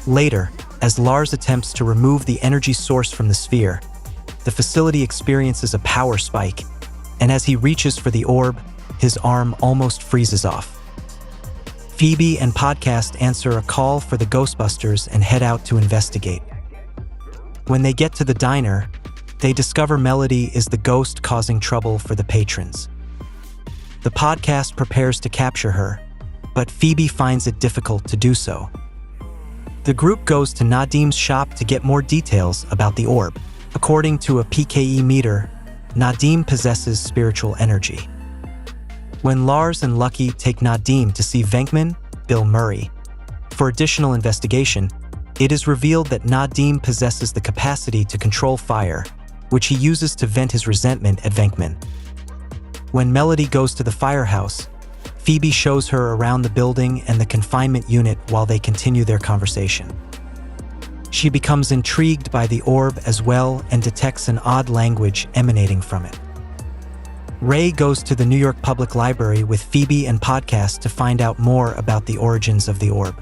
Later, as Lars attempts to remove the energy source from the sphere, the facility experiences a power spike, and as he reaches for the orb, his arm almost freezes off. Phoebe and Podcast answer a call for the Ghostbusters and head out to investigate. When they get to the diner, they discover Melody is the ghost causing trouble for the patrons. The Podcast prepares to capture her, but Phoebe finds it difficult to do so. The group goes to Nadim's shop to get more details about the orb. According to a PKE meter, Nadim possesses spiritual energy. When Lars and Lucky take Nadim to see Venkman, Bill Murray, for additional investigation, it is revealed that Nadim possesses the capacity to control fire, which he uses to vent his resentment at Venkman. When Melody goes to the firehouse, Phoebe shows her around the building and the confinement unit while they continue their conversation. She becomes intrigued by the orb as well and detects an odd language emanating from it. Ray goes to the New York Public Library with Phoebe and Podcast to find out more about the origins of the orb.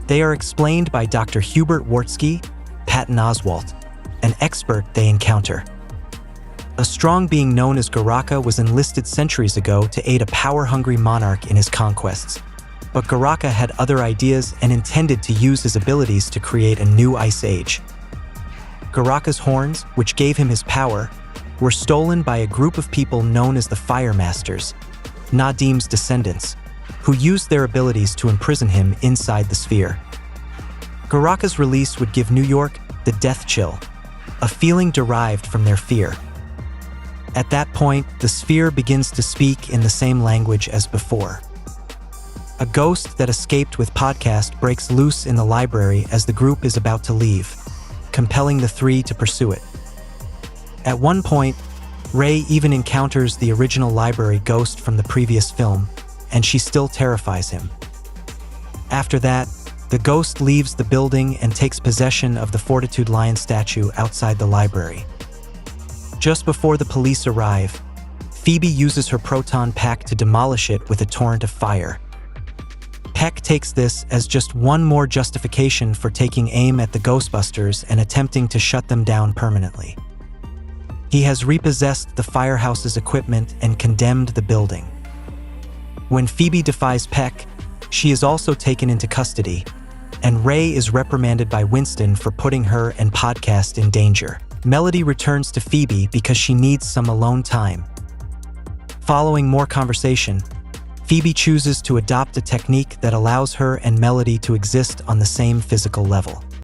They are explained by Dr. Hubert Wartsky, Patton Oswalt, an expert they encounter. A strong being known as Garaka was enlisted centuries ago to aid a power-hungry monarch in his conquests. But Garaka had other ideas and intended to use his abilities to create a new ice age. Garaka's horns, which gave him his power, were stolen by a group of people known as the Fire Masters, Nadim's descendants, who used their abilities to imprison him inside the sphere. Garaka's release would give New York the death chill, a feeling derived from their fear. At that point, the sphere begins to speak in the same language as before. A ghost that escaped with Podcast breaks loose in the library as the group is about to leave, compelling the three to pursue it. At one point, Ray even encounters the original library ghost from the previous film, and she still terrifies him. After that, the ghost leaves the building and takes possession of the Fortitude Lion statue outside the library. Just before the police arrive, Phoebe uses her proton pack to demolish it with a torrent of fire. Peck takes this as just one more justification for taking aim at the Ghostbusters and attempting to shut them down permanently. He has repossessed the firehouse's equipment and condemned the building. When Phoebe defies Peck, she is also taken into custody, and Ray is reprimanded by Winston for putting her and Podcast in danger. Melody returns to Phoebe because she needs some alone time. Following more conversation, Phoebe chooses to adopt a technique that allows her and Melody to exist on the same physical level.